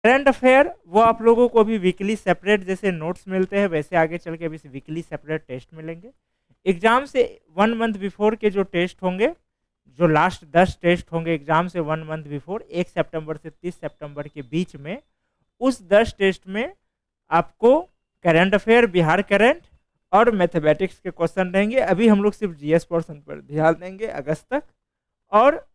Current affair वो आप लोगों को अभी वीकली सेपरेट जैसे नोट्स मिलते हैं वैसे आगे चल के अभी वीकली सेपरेट टेस्ट मिलेंगे। एग्जाम से 1 मंथ बिफोर के जो टेस्ट होंगे, जो लास्ट 10 टेस्ट होंगे एग्जाम से 1 मंथ बिफोर, 1 सितंबर से 30 सितंबर के बीच में, उस 10 टेस्ट में आपको करंट अफेयर, बिहार करंट और मैथमेटिक्स के क्वेश्चन रहेंगे। अभी हम लोग सिर्फ जीएस पोर्शन पर ध्यान देंगे अगस्त तक। और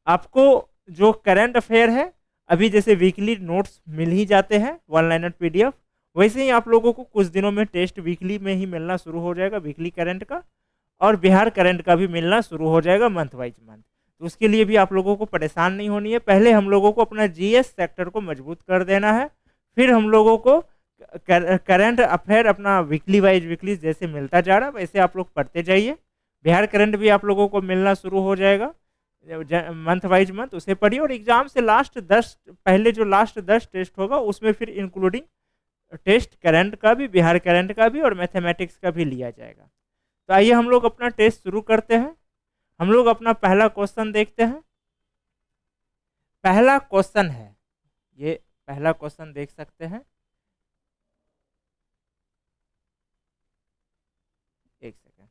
आपको जो करंट अफेयर है, अभी जैसे वीकली नोट्स मिल ही जाते हैं 1 लाइनर पीडीएफ, वैसे ही आप लोगों को कुछ दिनों में टेस्ट वीकली में ही मिलना शुरू हो जाएगा, वीकली करंट का और बिहार करंट का भी मिलना शुरू हो जाएगा मंथ वाइज मंथ। तो उसके लिए भी आप लोगों को परेशान नहीं होनी है। पहले हम लोगों को अपना जीएस सेक्टर को मजबूत कर देना है, फिर हम लोगों को करंट अफेयर अपना वीकली वाइज वीकली जैसे मिलता जा रहा है वैसे आप लोग पढ़ते जाइए। बिहार करंट भी आप लोगों को मिलना शुरू हो जाएगा मंथ वाइज मंथ, उसे पढ़िए। और एग्जाम से पहले जो लास्ट 10 टेस्ट होगा उसमें फिर इंक्लूडिंग टेस्ट करंट का भी, बिहार करंट का भी और मैथमेटिक्स का भी लिया जाएगा। तो आइए हम लोग अपना टेस्ट शुरू करते हैं। हम लोग अपना पहला क्वेश्चन देखते हैं। पहला क्वेश्चन है, ये पहला क्वेश्चन देख सकते हैं, एक सेकेंड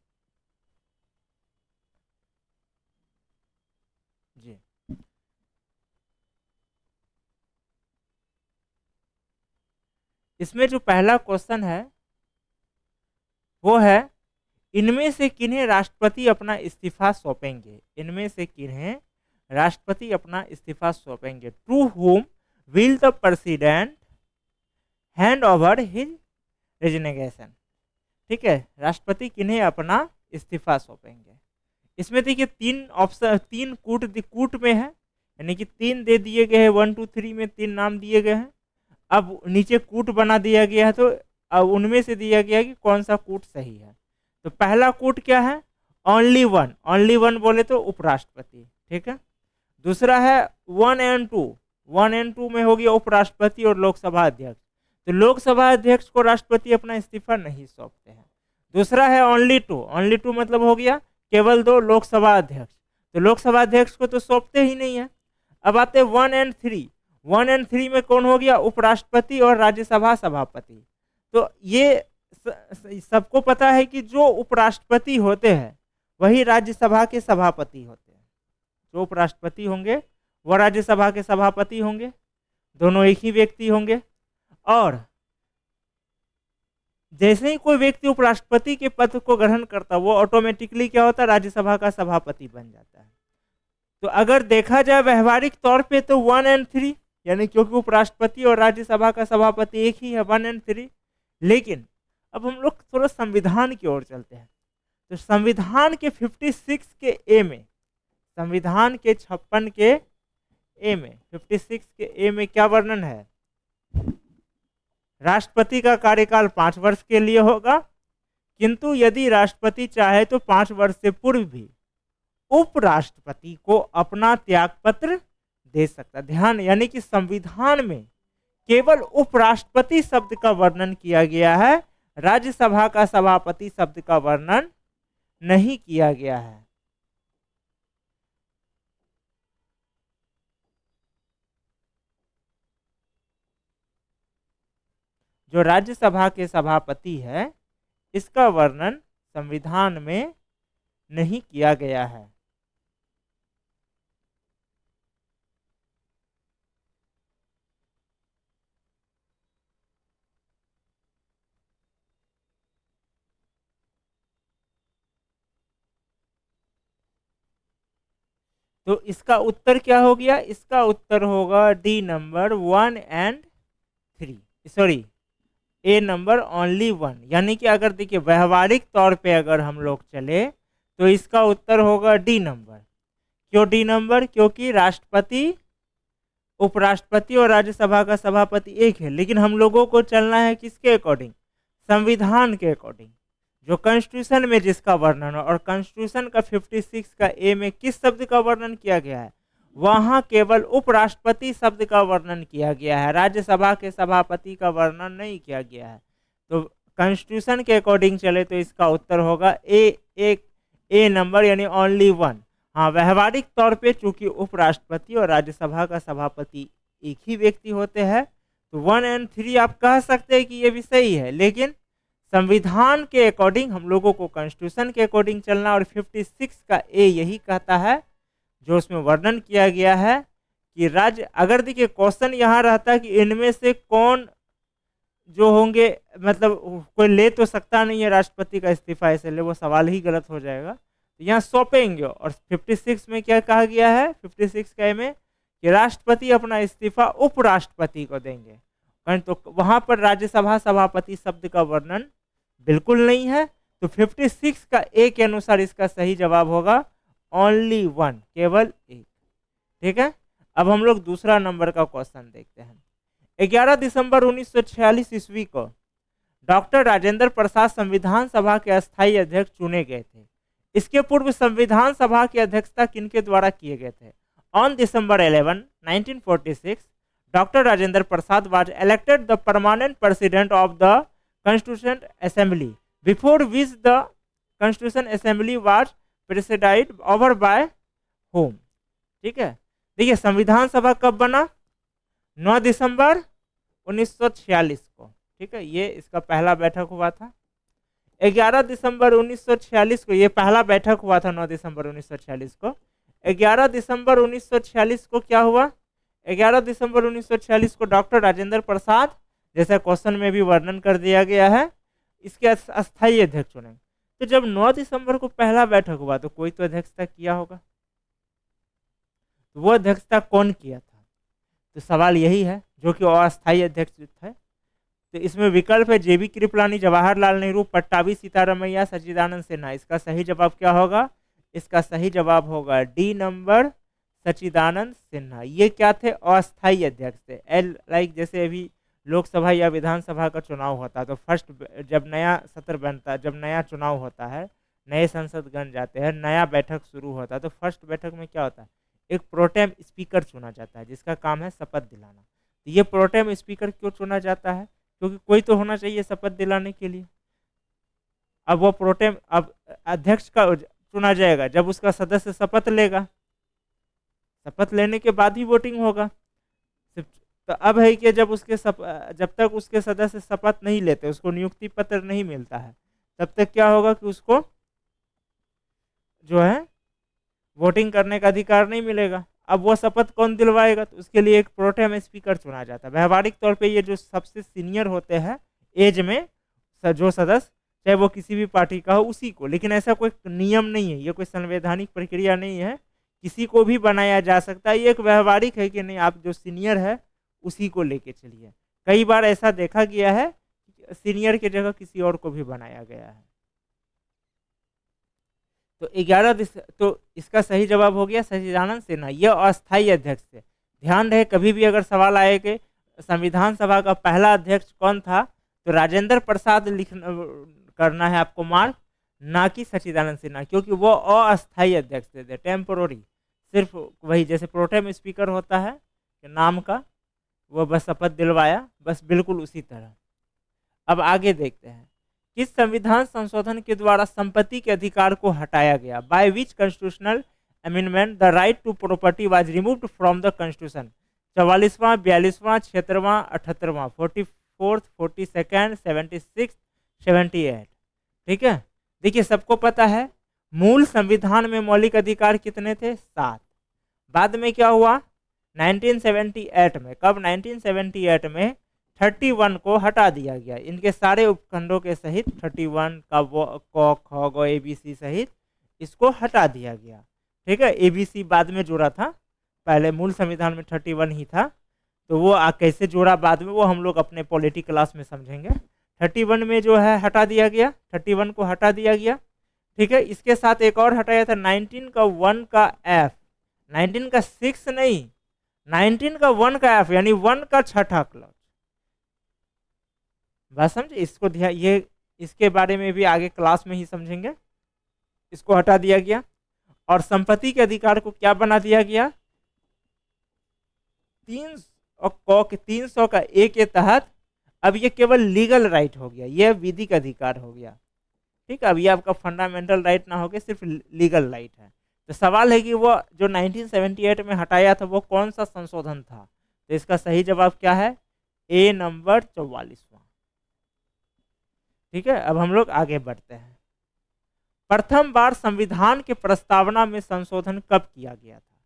जी। इसमें जो पहला क्वेश्चन है वो है, इनमें से किन्हें राष्ट्रपति अपना इस्तीफा सौंपेंगे? इनमें से किन्हें राष्ट्रपति अपना इस्तीफा सौंपेंगे? To whom will the president hand over his resignation? ठीक है, राष्ट्रपति किन्हें अपना इस्तीफा सौंपेंगे? इसमें देखिए 3 ऑप्शन, 3 कूट में है, यानी कि 3 दे दिए गए हैं, 1 2 3 में 3 नाम दिए गए हैं। अब नीचे कूट बना दिया गया है, तो अब उनमें से दिया गया है कि कौन सा कूट सही है। तो पहला कूट क्या है? ओनली वन बोले तो उपराष्ट्रपति, ठीक है। दूसरा है 1 and 2, 1 and 2 में हो गया उपराष्ट्रपति और लोकसभा अध्यक्ष। तो लोकसभा अध्यक्ष को राष्ट्रपति अपना इस्तीफा नहीं सौंपते हैं। दूसरा है ओनली टू मतलब हो गया केवल 2 लोकसभा अध्यक्ष, तो लोकसभा अध्यक्ष को तो सौंपते ही नहीं है। अब आते 1 and 3, 1 and 3 में कौन हो गया? उपराष्ट्रपति और राज्यसभा सभापति। तो ये सबको पता है कि जो उपराष्ट्रपति होते हैं वही राज्यसभा के सभापति होते हैं। जो उपराष्ट्रपति होंगे वह राज्यसभा के सभापति होंगे, दोनों एक ही व्यक्ति होंगे। और जैसे ही कोई व्यक्ति उपराष्ट्रपति के पद को ग्रहण करता है वो ऑटोमेटिकली क्या होता है? राज्यसभा का सभापति बन जाता है। तो अगर देखा जाए व्यवहारिक तौर पे तो 1 and 3, यानी क्योंकि उपराष्ट्रपति और राज्यसभा का सभापति एक ही है, 1 and 3। लेकिन अब हम लोग थोड़ा संविधान की ओर चलते हैं। तो संविधान के 56 के ए में, संविधान के 56 के ए में, 56 के ए में क्या वर्णन है? राष्ट्रपति का कार्यकाल 5 वर्ष के लिए होगा, किंतु यदि राष्ट्रपति चाहे तो 5 वर्ष से पूर्व भी उपराष्ट्रपति को अपना त्यागपत्र दे सकता। ध्यान, यानी कि संविधान में केवल उपराष्ट्रपति शब्द का वर्णन किया गया है, राज्यसभा का सभापति शब्द का वर्णन नहीं किया गया है। जो राज्यसभा के सभापति है इसका वर्णन संविधान में नहीं किया गया है। तो इसका उत्तर क्या हो गया? इसका उत्तर होगा D number 1 and 3, sorry A number only 1। यानी कि अगर देखिए व्यवहारिक तौर पे अगर हम लोग चले तो इसका उत्तर होगा डी नंबर। क्यों डी नंबर? क्योंकि राष्ट्रपति, उपराष्ट्रपति और राज्यसभा का सभापति एक है, लेकिन हम लोगों को चलना है किसके अकॉर्डिंग? संविधान के अकॉर्डिंग, जो कॉन्स्टिट्यूशन में जिसका वर्णन हो। और कॉन्स्टिट्यूशन का 56 का ए में किस शब्द का वर्णन किया गया है? वहां केवल उपराष्ट्रपति शब्द का वर्णन किया गया है, राज्यसभा के सभापति का वर्णन नहीं किया गया है। तो कॉन्स्टिट्यूशन के अकॉर्डिंग चले तो इसका उत्तर होगा ए नंबर, यानी ओनली 1। हाँ, व्यवहारिक तौर पे चूंकि उपराष्ट्रपति और राज्यसभा का सभापति एक ही व्यक्ति होते हैं, तो 1 एंड 3 आप कह सकते हैं कि ये भी सही है, लेकिन संविधान के अकॉर्डिंग हम लोगों को कॉन्स्टिट्यूशन के अकॉर्डिंग चलना, और 56 का ए यही कहता है जो उसमें वर्णन किया गया है कि राज्य, अगर देखिए क्वेश्चन यहाँ रहता है कि इनमें से कौन जो होंगे, मतलब कोई ले तो सकता नहीं है राष्ट्रपति का इस्तीफा, इसलिए वो सवाल ही गलत हो जाएगा। तो यहाँ सौंपेंगे, और 56 में क्या कहा गया है, 56 का में कि राष्ट्रपति अपना इस्तीफा उपराष्ट्रपति को देंगे, तो वहां पर राज्यसभा सभापति शब्द का वर्णन बिल्कुल नहीं है। तो 56 का ए के अनुसार इसका सही जवाब होगा ओनली 1, केवल एक। ठीक है, अब हम लोग दूसरा नंबर का क्वेश्चन देखते हैं। 11 दिसंबर 1946 ईस्वी को डॉक्टर राजेंद्र प्रसाद संविधान सभा के अस्थायी अध्यक्ष चुने गए थे। इसके पूर्व संविधान सभा की अध्यक्षता किनके द्वारा किए गए थे? On December 11, 1946, Dr. Rajendra Prasad was elected the permanent president of the Constituent Assembly, before which the Constituent Assembly was presided over by whom? ठीक है, देखिए संविधान सभा कब बना? 9 दिसंबर 1946 को। ठीक है, ये इसका पहला बैठक हुआ था। 11 दिसंबर 1946 को ये पहला बैठक हुआ था। 9 दिसंबर 1946 को। 11 दिसंबर 1946 को क्या हुआ? 11 दिसंबर 1946 को डॉक्टर राजेंद्र प्रसाद, जैसा क्वेश्चन में भी वर्णन कर दिया गया है, इसके अस्थायी अध्यक्ष चुने। तो जब 9 दिसंबर को पहला बैठक हुआ तो कोई तो अध्यक्षता किया होगा, तो वो अध्यक्षता कौन किया था? तो सवाल यही है, जो कि अस्थायी अध्यक्ष थे। तो इसमें विकल्प है जेबी कृपलानी, जवाहरलाल नेहरू, पट्टाभी सीतारमैया, सच्चिदानंद सिन्हा। इसका सही जवाब क्या होगा? इसका सही जवाब होगा डी नंबर, सच्चिदानंद सिन्हा। ये क्या थे? अस्थायी अध्यक्ष थे। लाइक जैसे अभी लोकसभा या विधानसभा का चुनाव होता है तो फर्स्ट जब नया सत्र बनता है, जब नया चुनाव होता है, नए संसद गण जाते हैं, नया बैठक शुरू होता है, तो फर्स्ट बैठक में क्या होता है? एक प्रोटेम स्पीकर चुना जाता है जिसका काम है शपथ दिलाना। तो ये प्रोटेम स्पीकर क्यों चुना जाता है? क्योंकि कोई तो होना चाहिए शपथ दिलाने के लिए। अब वो प्रोटेम, अब अध्यक्ष का चुना जाएगा जब उसका सदस्य शपथ लेगा, शपथ लेने के बाद ही वोटिंग होगा। तो अब है कि जब तक उसके सदस्य शपथ नहीं लेते, उसको नियुक्ति पत्र नहीं मिलता है, तब तक क्या होगा कि उसको जो है वोटिंग करने का अधिकार नहीं मिलेगा। अब वो शपथ कौन दिलवाएगा? तो उसके लिए एक प्रोटेम स्पीकर चुना जाता है। व्यवहारिक तौर पे ये जो सबसे सीनियर होते हैं एज में, जो सदस्य, चाहे वो किसी भी पार्टी का हो, उसी को। लेकिन ऐसा कोई नियम नहीं है, ये कोई संवैधानिक प्रक्रिया नहीं है, किसी को भी बनाया जा सकता है। ये एक व्यवहारिक है कि नहीं, आप जो सीनियर है उसी को लेके चलिए। कई बार ऐसा देखा गया है सीनियर की जगह किसी और को भी बनाया गया है। तो 11 तो इसका सही जवाब हो गया सच्चिदानंद सिन्हा। यह अस्थायी अध्यक्ष थे। ध्यान रहे, कभी भी अगर सवाल आए कि संविधान सभा का पहला अध्यक्ष कौन था, तो राजेंद्र प्रसाद करना है आपको मार्क, ना कि सच्चिदानंद सिन्हा, क्योंकि वो अस्थायी अध्यक्ष थे, टेम्पोररी। सिर्फ वही जैसे प्रोटेम स्पीकर होता है कि नाम का, वो बस शपथ दिलवाया, बस बिल्कुल उसी तरह। अब आगे देखते हैं, किस संविधान संशोधन के द्वारा संपत्ति के अधिकार को हटाया गया? By which constitutional amendment the right to property was removed from the constitution? 44वां, 42वां, 76वां, 78वां, 44th, 42nd, 76, 78। ठीक है, देखिए सबको पता है मूल संविधान में मौलिक अधिकार कितने थे? 7। बाद में क्या हुआ? 1978 में। कब? 1978 में 31 को हटा दिया गया, इनके सारे उपखंडों के सहित 31 का वो क ख ग ABC सहित इसको हटा दिया गया। ठीक है, ABC बाद में जोड़ा था, पहले मूल संविधान में 31 ही था। तो वो कैसे जोड़ा बाद में, वो हम लोग अपने पॉलिटी क्लास में समझेंगे। 31 में जो है हटा दिया गया, 31 को हटा दिया गया। ठीक है, इसके साथ एक और हटाया था 19 का 1 का F, 19 का 6 नहीं, 19 का 1 का F, यानी 1 का छठा क्लॉज। बात समझे? इसको ध्यान, ये इसके बारे में भी आगे क्लास में ही समझेंगे। इसको हटा दिया गया और संपत्ति के अधिकार को क्या बना दिया गया? 300 का ए के तहत अब ये केवल लीगल राइट हो गया, ये विधिक अधिकार हो गया। ठीक है, अब ये आपका फंडामेंटल राइट ना होकर सिर्फ लीगल राइट है। तो सवाल है कि वो जो 1978 में हटाया था वो कौन सा संशोधन था? तो इसका सही जवाब क्या है? ए नंबर 44वां। ठीक है, अब हम लोग आगे बढ़ते हैं। प्रथम बार संविधान के प्रस्तावना में संशोधन कब किया गया था?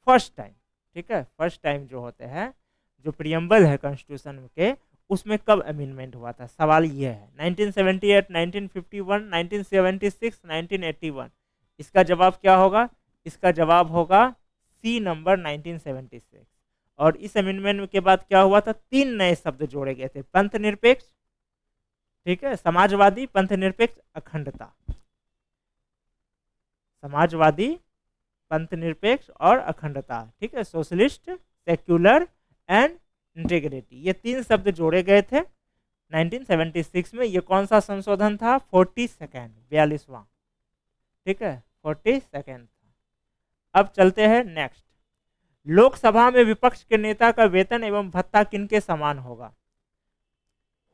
First time. ठीक है, फर्स्ट टाइम जो होते हैं, जो प्रियम्बल है कॉन्स्टिट्यूशन के, उसमें कब अमेंडमेंट हुआ था? सवाल ये है। 1978, 1951, 1976, 1981। इसका जवाब क्या होगा? इसका जवाब होगा सी नंबर 1976। और इस अमेंडमेंट के बाद क्या हुआ था? 3 नए शब्द जोड़े गए थे, पंथ निरपेक्ष, ठीक है, समाजवादी, पंथ निरपेक्ष, अखंडता। समाजवादी, पंथ निरपेक्ष और अखंडता। ठीक है, सोशलिस्ट, सेक्युलर एंड इंटीग्रिटी, ये 3 शब्द जोड़े गए थे 1976 में। ये कौन सा संशोधन था? 42वां, 42वां। ठीक है, 42nd था। अब चलते हैं नेक्स्ट। लोकसभा में विपक्ष के नेता का वेतन एवं भत्ता किनके समान होगा?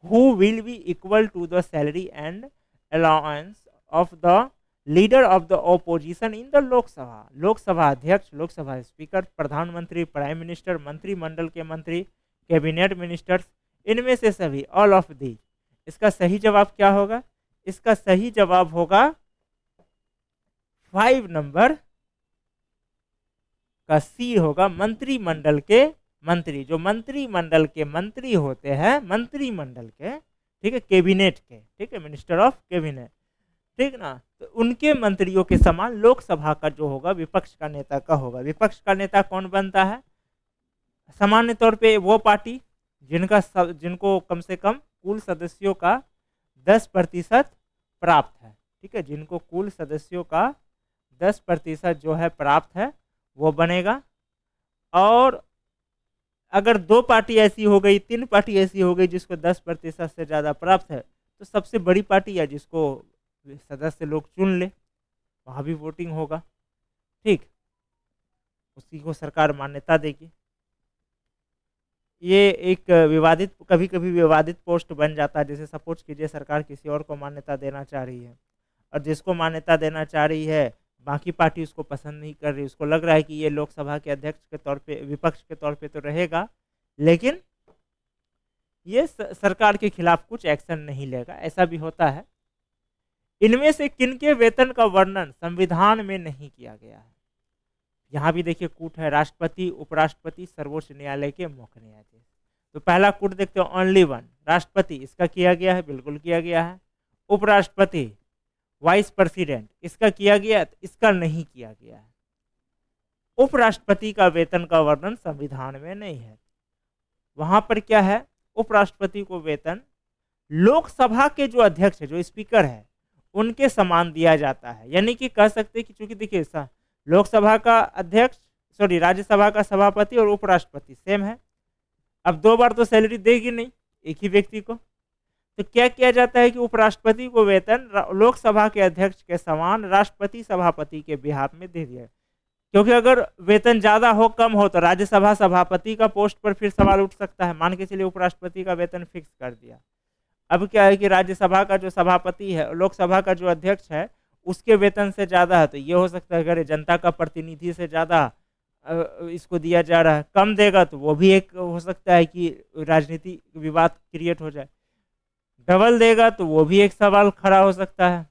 Who will be equal to the salary and allowance of the leader of the opposition in the Lok Sabha? Lok Sabha अध्यक्ष, लोकसभा स्पीकर, प्रधानमंत्री, प्राइम मिनिस्टर, मंत्रिमंडल के मंत्री, कैबिनेट मिनिस्टर्स, इनमें से सभी, ऑल ऑफ दी। इसका सही जवाब क्या होगा? इसका सही जवाब होगा 5 नंबर का सी होगा, मंत्रिमंडल के मंत्री। जो मंत्रिमंडल के मंत्री होते हैं, मंत्रिमंडल के, ठीक है, कैबिनेट के, ठीक है, मिनिस्टर ऑफ कैबिनेट, ठीक ना, तो उनके मंत्रियों के समान लोकसभा का जो होगा विपक्ष का नेता का होगा। विपक्ष का नेता कौन बनता है? सामान्य तौर पे वो पार्टी जिनको कम से कम कुल सदस्यों का 10% प्राप्त है। ठीक है, जिनको कुल सदस्यों का 10% जो है प्राप्त है, वो बनेगा। और अगर 2 पार्टी ऐसी हो गई, 3 पार्टी ऐसी हो गई जिसको 10% से ज़्यादा प्राप्त है, तो सबसे बड़ी पार्टी है जिसको सदस्य लोग चुन ले, वहाँ भी वोटिंग होगा। ठीक, उसी को सरकार मान्यता देगी। ये एक विवादित, कभी कभी विवादित पोस्ट बन जाता है। जैसे सपोज कीजिए सरकार किसी और को मान्यता देना चाह रही है, और जिसको मान्यता देना चाह रही है बाकी पार्टी उसको पसंद नहीं कर रही, उसको लग रहा है कि ये लोकसभा के अध्यक्ष के तौर पे, विपक्ष के तौर पे तो रहेगा, लेकिन ये सरकार के खिलाफ कुछ एक्शन नहीं लेगा, ऐसा भी होता है। इनमें से किनके वेतन का वर्णन संविधान में नहीं किया गया है? यहाँ भी देखिए कूट है, राष्ट्रपति, उपराष्ट्रपति, सर्वोच्च न्यायालय के मुख्य न्यायाधीश। तो पहला कूट देखते हो, ओनली वन, राष्ट्रपति, इसका किया गया है, बिल्कुल किया गया है। उपराष्ट्रपति, वाइस प्रेसिडेंट, इसका किया गया, इसका नहीं किया गया है। उपराष्ट्रपति का वेतन का वर्णन संविधान में नहीं है। वहां पर क्या है? उपराष्ट्रपति को वेतन लोकसभा के जो अध्यक्ष है, जो स्पीकर है, उनके समान दिया जाता है। यानी कि कह सकते हैं कि चूंकि देखिए लोकसभा का अध्यक्ष, सॉरी, राज्यसभा का सभापति और उपराष्ट्रपति सेम है। अब 2 बार तो सैलरी देगी नहीं एक ही व्यक्ति को, तो क्या किया जाता है कि उपराष्ट्रपति को वेतन लोकसभा के अध्यक्ष के समान राष्ट्रपति सभापति के बिहाफ में दे दिया। क्योंकि अगर वेतन ज़्यादा हो कम हो तो राज्यसभा सभापति का पोस्ट पर फिर सवाल उठ सकता है। मान के चलिए उपराष्ट्रपति का वेतन फिक्स कर दिया, अब क्या है कि राज्यसभा का जो सभापति है, लोकसभा का जो अध्यक्ष है, उसके वेतन से ज़्यादा है, तो ये हो सकता है अगर जनता का प्रतिनिधि से ज़्यादा इसको दिया जा रहा है, कम देगा तो वो भी एक हो सकता है कि राजनीति विवाद क्रिएट हो जाए, डबल देगा तो वो भी एक सवाल खड़ा हो सकता है।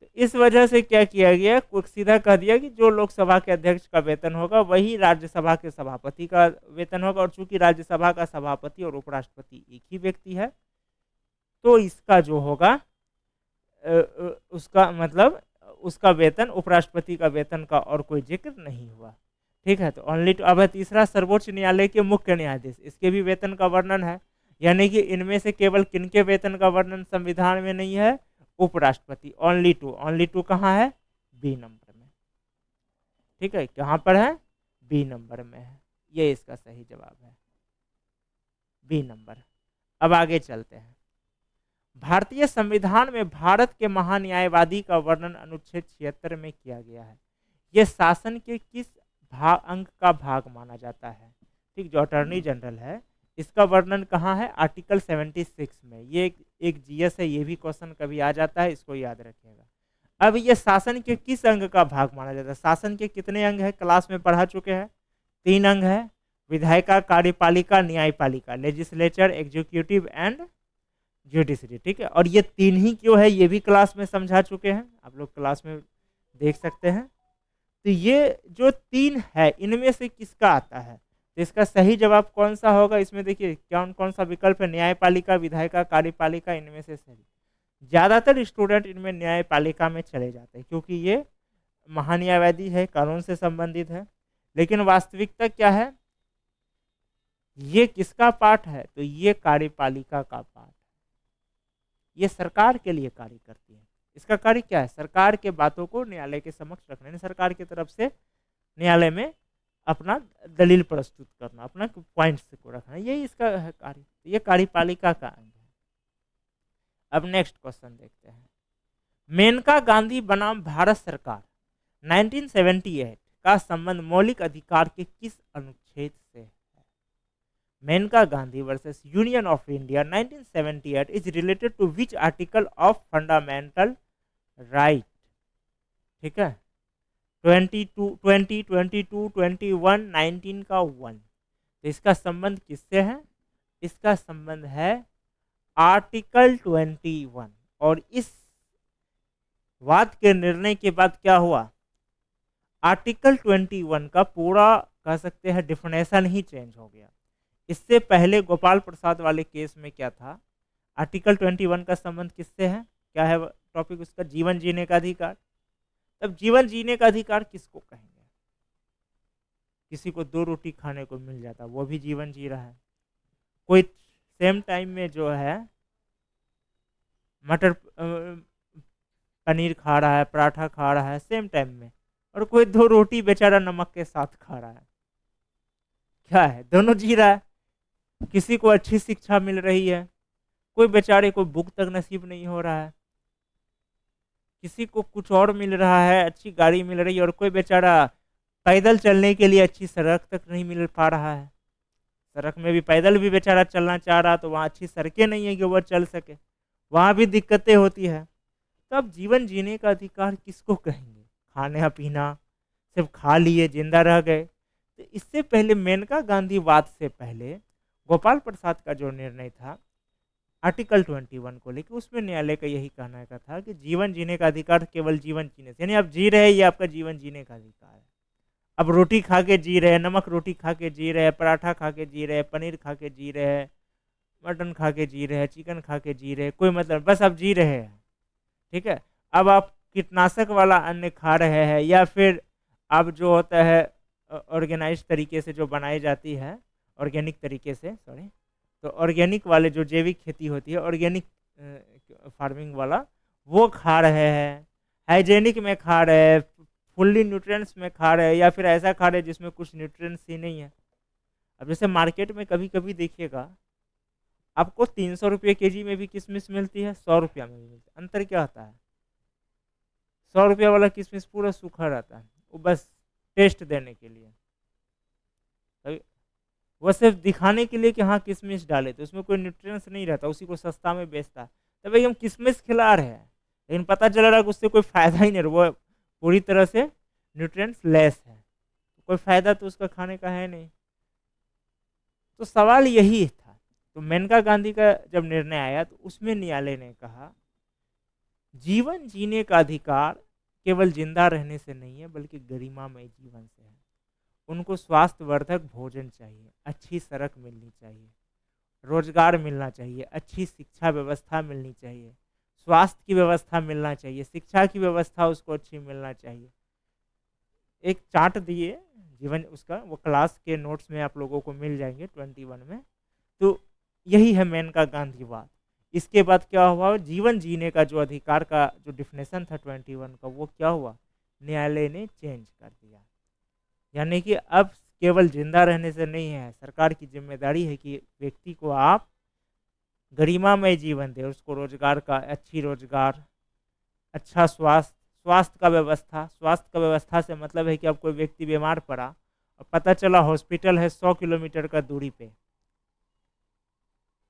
तो इस वजह से क्या किया गया, सीधा कह दिया कि जो लोकसभा के अध्यक्ष का वेतन होगा वही राज्यसभा के सभापति का वेतन होगा। और चूंकि राज्यसभा का सभापति और उपराष्ट्रपति एक ही व्यक्ति है, तो इसका जो होगा उसका मतलब उसका वेतन, उपराष्ट्रपति का वेतन का और कोई जिक्र नहीं हुआ। ठीक है, तो ओनली टू। अब तीसरा, सर्वोच्च न्यायालय के मुख्य न्यायाधीश, इसके भी वेतन का वर्णन है। यानी कि इनमें से केवल किनके वेतन का वर्णन संविधान में नहीं है? उपराष्ट्रपति, ओनली टू। ओनली टू कहाँ है? बी नंबर में। ठीक है, कहाँ पर है? बी नंबर में है। ये इसका सही जवाब है, बी नंबर। अब आगे चलते हैं। भारतीय संविधान में भारत के महान्यायवादी का वर्णन अनुच्छेद 76 में किया गया है। यह शासन के किस अंग का भाग माना जाता है? ठीक, जो अटॉर्नी जनरल है, इसका वर्णन कहाँ है? आर्टिकल 76 में। ये एक जीएस है, ये भी क्वेश्चन कभी आ जाता है, इसको याद रखिएगा। अब ये शासन के किस अंग का भाग माना जाता है? शासन के कितने अंग है? क्लास में पढ़ा चुके हैं। 3 अंग है, विधायिका, कार्यपालिका, न्यायपालिका, लेजिस्लेचर, एग्जीक्यूटिव एंड जुडिशरी। ठीक है, और ये तीन ही क्यों है ये भी क्लास में समझा चुके हैं, आप लोग क्लास में देख सकते हैं। तो ये जो तीन है इनमें से किसका आता है, तो इसका सही जवाब कौन सा होगा, इसमें देखिए कौन कौन सा विकल्प है, न्यायपालिका, विधायिका, कार्यपालिका, इनमें से सही। ज़्यादातर स्टूडेंट इनमें न्यायपालिका में चले जाते हैं क्योंकि ये महान्यायवादी है, कानून से संबंधित है। लेकिन वास्तविकता क्या है, ये किसका पार्ट है, तो ये कार्यपालिका का पार्ट है। ये सरकार के लिए कार्य करती है। इसका कार्य क्या है, सरकार के बातों को न्यायालय के समक्ष रखना, यानी सरकार की तरफ से न्यायालय में अपना दलील प्रस्तुत करना, अपना पॉइंट्स को रखना, यही इसका है कार्य। ये कार्यपालिका का अंग है। अब नेक्स्ट क्वेश्चन देखते हैं। मेनका गांधी बनाम भारत सरकार 1978 का संबंध मौलिक अधिकार के किस अनुच्छेद से है। Maneka Gandhi versus union of India 1978 is related to which article of fundamental right. ठीक है, 22, 20, 22, 21, 19 का 1। तो इसका संबंध किससे है, इसका संबंध है आर्टिकल 21। और इस वाद के निर्णय के बाद क्या हुआ, आर्टिकल 21 का पूरा कह सकते हैं डिफिनेशन ही चेंज हो गया। इससे पहले गोपाल प्रसाद वाले केस में क्या था, आर्टिकल 21 का संबंध किससे है, क्या है टॉपिक उसका, जीवन जीने का अधिकार। तब जीवन जीने का अधिकार किसको कहेंगे, किसी को 2 रोटी खाने को मिल जाता वो भी जीवन जी रहा है, कोई सेम टाइम में जो है मटर पनीर खा रहा है, पराठा खा रहा है सेम टाइम में, और कोई 2 रोटी बेचारा नमक के साथ खा रहा है। क्या है, दोनों जी रहा है। किसी को अच्छी शिक्षा मिल रही है, कोई बेचारे को बुक तक नसीब नहीं हो रहा है, किसी को कुछ और मिल रहा है, अच्छी गाड़ी मिल रही है, और कोई बेचारा पैदल चलने के लिए अच्छी सड़क तक नहीं मिल पा रहा है। सड़क में भी पैदल भी बेचारा चलना चाह रहा तो वहाँ अच्छी सड़कें नहीं है कि वह चल सके, वहाँ भी दिक्कतें होती है। तब जीवन जीने का अधिकार किसको कहेंगे, खाना पीना सिर्फ खा लिए जिंदा रह गए। तो इससे पहले मेनका गांधी वाद से पहले गोपाल प्रसाद का जो निर्णय था आर्टिकल 21 को लेकर, उसमें न्यायालय का यही कहना का था कि जीवन जीने का अधिकार केवल जीवन जीने से, यानी आप जी रहे हैं ये आपका जीवन जीने का अधिकार है। अब रोटी खा के जी रहे हैं, नमक रोटी खा के जी रहे हैं, पराठा खा के जी रहे हैं, पनीर खा के जी रहे हैं, मटन खा के जी रहे हैं, चिकन खा के जी रहे हैं, कोई मतलब बस आप जी रहे हैं। ठीक है, अब आप कीटनाशक वाला अन्न खा रहे हैं या फिर अब जो होता है ऑर्गेनाइज तरीके से जो बनाई जाती है, ऑर्गेनिक तरीके से सॉरी, तो ऑर्गेनिक वाले जो जैविक खेती होती है ऑर्गेनिक फार्मिंग वाला वो खा रहे हैं, हाइजेनिक में खा रहे हैं, फुल्ली न्यूट्रिएंट्स में खा रहे हैं, या फिर ऐसा खा रहे हैं जिसमें कुछ न्यूट्रिएंट्स ही नहीं है। अब जैसे मार्केट में कभी कभी देखिएगा आपको 300 रुपये के.जी. में भी किशमिश मिलती है, 100 रुपया में भी मिलती है। अंतर क्या होता है, 100 रुपया वाला किशमिश पूरा सूखा रहता है, वो बस टेस्ट देने के लिए, वो सिर्फ दिखाने के लिए कि हाँ किशमिश डाले, तो उसमें कोई न्यूट्रिएंट्स नहीं रहता, उसी को सस्ता में बेचता है। तो भाई हम किशमिश खिला रहे हैं लेकिन पता चल रहा है कि उससे कोई फ़ायदा ही नहीं, वो पूरी तरह से न्यूट्रिएंट्स लेस है, कोई फ़ायदा तो उसका खाने का है नहीं। तो सवाल यही था। तो मेनका गांधी का जब निर्णय आया तो उसमें न्यायालय ने कहा जीवन जीने का अधिकार केवल जिंदा रहने से नहीं है बल्कि गरिमामय जीवन से है। उनको स्वास्थ्यवर्धक भोजन चाहिए, अच्छी सड़क मिलनी चाहिए, रोजगार मिलना चाहिए, अच्छी शिक्षा व्यवस्था मिलनी चाहिए, स्वास्थ्य की व्यवस्था मिलना चाहिए, शिक्षा की व्यवस्था उसको अच्छी मिलना चाहिए। एक चार्ट दिए जीवन उसका, वो क्लास के नोट्स में आप लोगों को मिल जाएंगे 21 में। तो यही है मेनका गांधीवाद। इसके बाद क्या हुआ, जीवन जीने का जो अधिकार का जो डिफिनेशन था 21 का, वो क्या हुआ, न्यायालय ने चेंज कर दिया। यानी कि अब केवल जिंदा रहने से नहीं है, सरकार की जिम्मेदारी है कि व्यक्ति को आप गरिमामय जीवन दे, उसको रोजगार का, अच्छी रोजगार, अच्छा स्वास्थ्य, स्वास्थ्य का व्यवस्था। स्वास्थ्य का व्यवस्था से मतलब है कि अब कोई व्यक्ति बीमार पड़ा और पता चला हॉस्पिटल है 100 किलोमीटर का दूरी पे,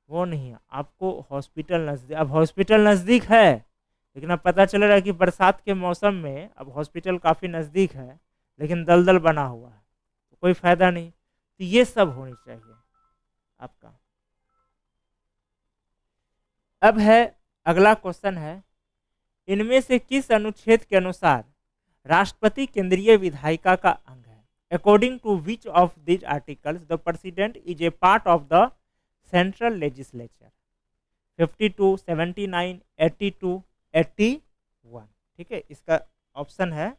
वो नहीं है, आपको हॉस्पिटल नज़दीक, अब हॉस्पिटल नज़दीक है लेकिन अब पता चल रहा है कि बरसात के मौसम में अब हॉस्पिटल काफ़ी नज़दीक है लेकिन दलदल बना हुआ है, तो कोई फ़ायदा नहीं। तो ये सब होनी चाहिए आपका। अब है अगला क्वेश्चन है, इनमें से किस अनुच्छेद के अनुसार राष्ट्रपति केंद्रीय विधायिका का अंग है? According to which of this articles the president is a part of the central legislature? 52, 79, 82, 81। ठीक है, इसका ऑप्शन है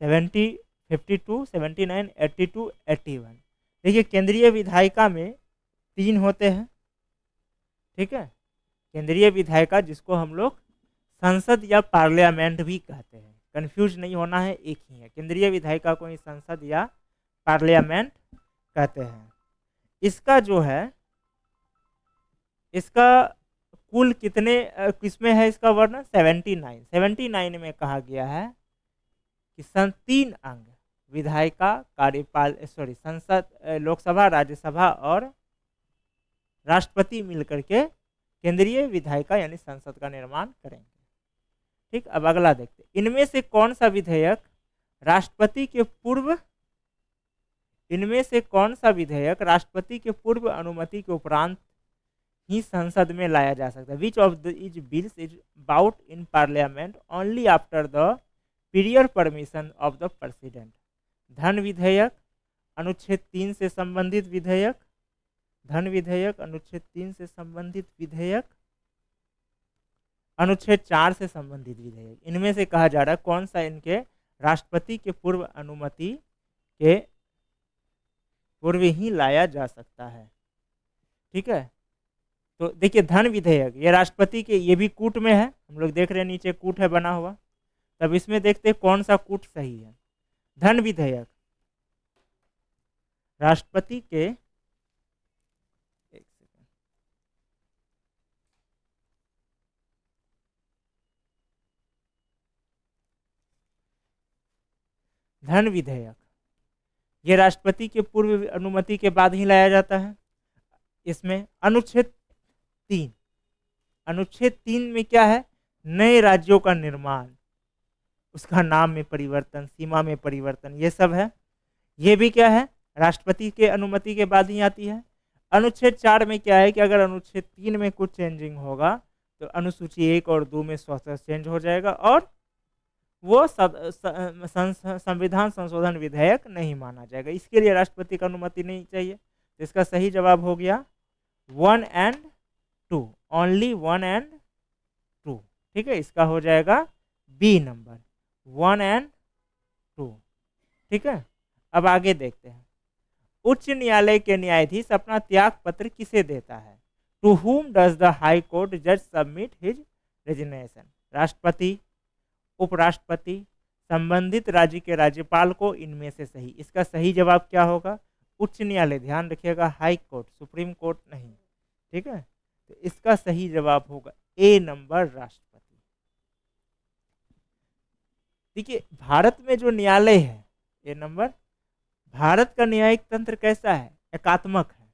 70, 52, 79, 82, 81। देखिए, केंद्रीय विधायिका में 3 होते हैं। ठीक है, केंद्रीय विधायिका जिसको हम लोग संसद या पार्लियामेंट भी कहते हैं, कंफ्यूज नहीं होना है, एक ही है। केंद्रीय विधायिका को ही संसद या पार्लियामेंट कहते हैं। इसका जो है, इसका कुल कितने किसमें है इसका वर्णन? 79। 79 में कहा गया है कि 3 अंग विधायिका, कार्यपाल, सॉरी संसद, लोकसभा, राज्यसभा और राष्ट्रपति मिलकर के केंद्रीय विधायिका यानी संसद का निर्माण करेंगे। ठीक, अब अगला देखते हैं, इनमें से कौन सा विधेयक राष्ट्रपति के पूर्व, इनमें से कौन सा विधेयक राष्ट्रपति के पूर्व अनुमति के उपरांत ही संसद में लाया जा सकता है? विच of this bills is bought in parliament only after the period permission of the president? धन विधेयक, अनुच्छेद 3 से संबंधित विधेयक, धन विधेयक, अनुच्छेद 3 से संबंधित विधेयक, अनुच्छेद 4 से संबंधित विधेयक। इनमें से कहा जा रहा है कौन सा इनके राष्ट्रपति के पूर्व अनुमति के पूर्व ही लाया जा सकता है। ठीक है, तो देखिए धन विधेयक ये राष्ट्रपति के, ये भी कूट में है, हम लोग देख रहे हैं नीचे कूट है बना हुआ। तब इसमें देखते हैं कौन सा कूट सही है। धन विधेयक राष्ट्रपति के, एक सेकंड, धन विधेयक ये राष्ट्रपति के पूर्व अनुमति के बाद ही लाया जाता है। इसमें अनुच्छेद 3, अनुच्छेद 3 में क्या है? नए राज्यों का निर्माण, उसका नाम में परिवर्तन, सीमा में परिवर्तन, ये सब है। ये भी क्या है? राष्ट्रपति के अनुमति के बाद ही आती है। अनुच्छेद 4 में क्या है कि अगर अनुच्छेद 3 में कुछ चेंजिंग होगा तो अनुसूची 1 और 2 में स्वतः चेंज हो जाएगा और वो संविधान संशोधन विधेयक नहीं माना जाएगा। इसके लिए राष्ट्रपति की अनुमति नहीं चाहिए। तो इसका सही जवाब हो गया 1 और 2, ओनली 1 और 2। ठीक है, इसका हो जाएगा बी नंबर, 1 और 2। ठीक है, अब आगे देखते हैं, उच्च न्यायालय के न्यायाधीश अपना त्याग पत्र किसे देता है? To whom does the high court जज सबमिट हिज रेजिग्नेशन? राष्ट्रपति, उपराष्ट्रपति, संबंधित राज्य के राज्यपाल को, इनमें से सही। इसका सही जवाब क्या होगा? उच्च न्यायालय, ध्यान रखिएगा, हाई कोर्ट, सुप्रीम कोर्ट नहीं। ठीक है, तो इसका सही जवाब होगा ए नंबर, राष्ट्रपति। देखिए भारत में जो न्यायालय है, ए नंबर, भारत का न्यायिक तंत्र कैसा है? एकात्मक है।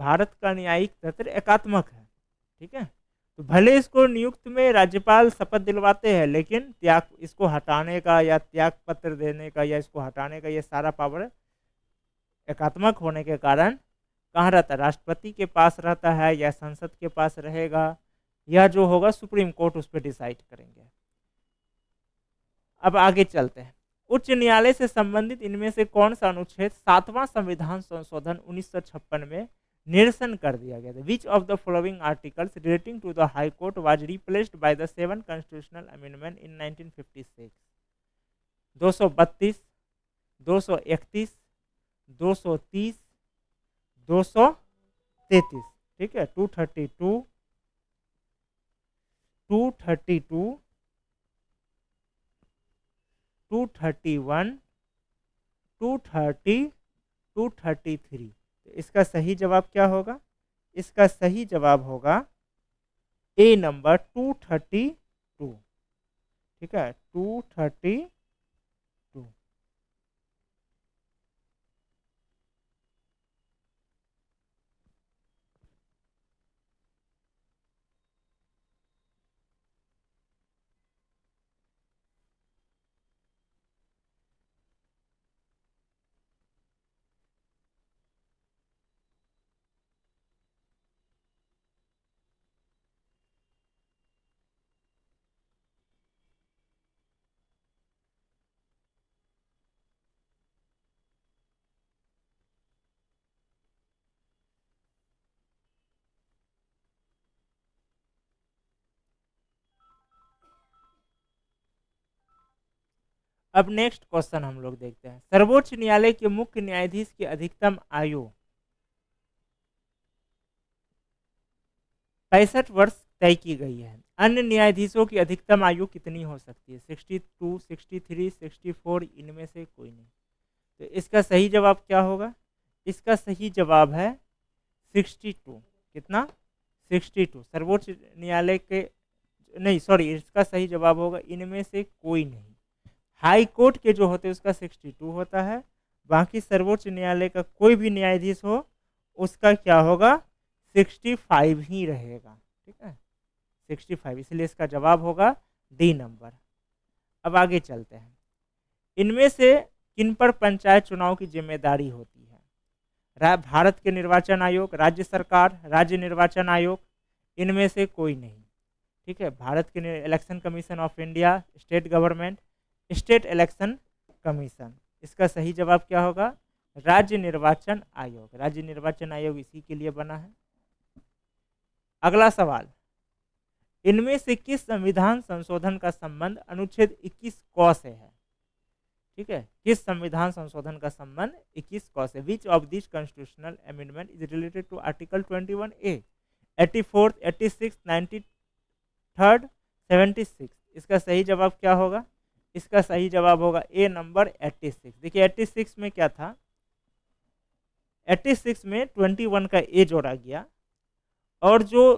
भारत का न्यायिक तंत्र एकात्मक है। ठीक है, तो भले इसको नियुक्त में राज्यपाल शपथ दिलवाते हैं, लेकिन त्याग, इसको हटाने का या त्याग पत्र देने का या इसको हटाने का ये सारा पावर एकात्मक होने के कारण कहाँ रहता है? राष्ट्रपति के पास रहता है या संसद के पास रहेगा, यह जो होगा सुप्रीम कोर्ट उस पर डिसाइड करेंगे। अब आगे चलते हैं, उच्च न्यायालय से संबंधित इनमें से कौन सा अनुच्छेद 7वां संविधान संशोधन 1956 में निरसन कर दिया गया था? Which of the following articles relating to the high court was replaced by the 7th constitutional amendment in 1956? 232, 231, 230, 233। ठीक है, 232, 232, 231, 230, 233। तो इसका सही जवाब क्या होगा? इसका सही जवाब होगा ए नंबर, 232। ठीक है, 232। अब नेक्स्ट क्वेश्चन हम लोग देखते हैं। सर्वोच्च न्यायालय के मुख्य न्यायाधीश की अधिकतम आयु 65 वर्ष तय की गई है। अन्य न्यायाधीशों की अधिकतम आयु कितनी हो सकती है? 62, 63, 64, इनमें से कोई नहीं। तो इसका सही जवाब क्या होगा? इसका सही जवाब है 62। कितना? 62। सर्वोच्च न्यायालय के नहीं, सॉरी, इसका सही जवाब होगा इनमें से कोई नहीं। हाई कोर्ट के जो होते हैं उसका 62 होता है, बाकी सर्वोच्च न्यायालय का कोई भी न्यायाधीश हो उसका क्या होगा? 65 ही रहेगा। ठीक है, 65, इसलिए इसका जवाब होगा डी नंबर। अब आगे चलते हैं। इनमें से किन पर पंचायत चुनाव की जिम्मेदारी होती है? भारत के निर्वाचन आयोग, राज्य सरकार, राज्य निर्वाचन आयोग, इनमें से कोई नहीं। ठीक है, भारत के election commission of India, state government, state election commission. इसका सही जवाब क्या होगा? राज्य निर्वाचन आयोग। राज्य निर्वाचन आयोग इसी के लिए बना है। अगला सवाल, इनमें से किस संविधान संशोधन का संबंध अनुच्छेद 21 क से है? ठीक है, किस संविधान संशोधन का संबंध 21 क से? Which of this constitutional amendment is related to article 21A, 84th, 86th, 93rd, 76? इसका सही जवाब क्या होगा? इसका सही जवाब होगा ए नंबर 86। देखिए 86 में क्या था? 86 में 21 का ए जोड़ा गया, और जो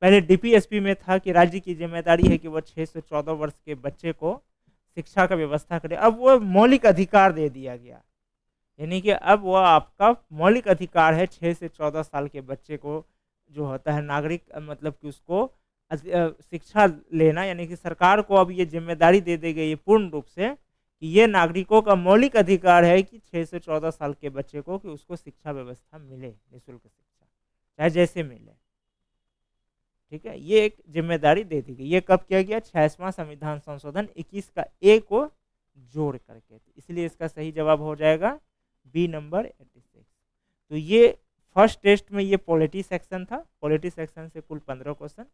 पहले डीपीएसपी में था कि राज्य की जिम्मेदारी है कि वह 6 से 14 वर्ष के बच्चे को शिक्षा का व्यवस्था करे, अब वो मौलिक अधिकार दे दिया गया। यानी कि अब वह आपका मौलिक अधिकार है 6 से 14 साल के बच्चे को जो होता है नागरिक, मतलब कि उसको शिक्षा लेना, यानी कि सरकार को अब ये जिम्मेदारी दे दी गई है पूर्ण रूप से कि ये नागरिकों का मौलिक अधिकार है कि 6 से 14 साल के बच्चे को कि उसको शिक्षा व्यवस्था मिले, निःशुल्क शिक्षा, चाहे जैसे मिले। ठीक है, ये एक जिम्मेदारी दे दी गई। ये कब किया गया? 66वां संविधान संशोधन 21 का ए को जोड़ करके। इसलिए इसका सही जवाब हो जाएगा बी नंबर 86। तो ये फर्स्ट टेस्ट में ये पॉलिटी सेक्शन था। पॉलिटी सेक्शन से कुल 15 क्वेश्चन,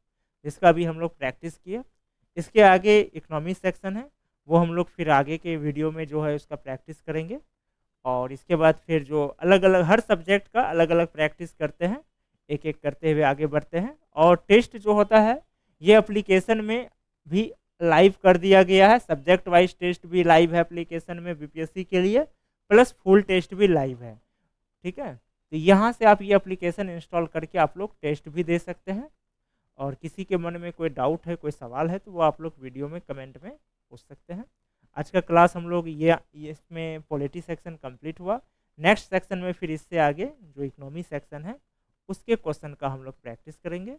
जिसका भी हम लोग प्रैक्टिस किए। इसके आगे इकोनॉमिक सेक्शन है, वो हम लोग फिर आगे के वीडियो में जो है उसका प्रैक्टिस करेंगे। और इसके बाद फिर जो अलग अलग हर सब्जेक्ट का अलग अलग प्रैक्टिस करते हैं, एक एक करते हुए आगे बढ़ते हैं। और टेस्ट जो होता है ये एप्लीकेशन में भी लाइव कर दिया गया है। सब्जेक्ट वाइज टेस्ट भी लाइव है एप्लीकेशन में बीपीएससी के लिए, प्लस फुल टेस्ट भी लाइव है। ठीक है, तो यहाँ से आप ये एप्लीकेशन इंस्टॉल करके आप लोग टेस्ट भी दे सकते हैं। और किसी के मन में कोई डाउट है, कोई सवाल है, तो वो आप लोग वीडियो में कमेंट में पूछ सकते हैं। आज का क्लास हम लोग ये इसमें पॉलिटी सेक्शन कंप्लीट हुआ। नेक्स्ट सेक्शन में फिर इससे आगे जो इकोनॉमी सेक्शन है उसके क्वेश्चन का हम लोग प्रैक्टिस करेंगे।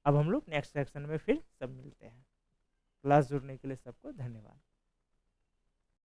अब हम लोग नेक्स्ट सेक्शन में फिर सब मिलते हैं। क्लास जुड़ने के लिए सबको धन्यवाद।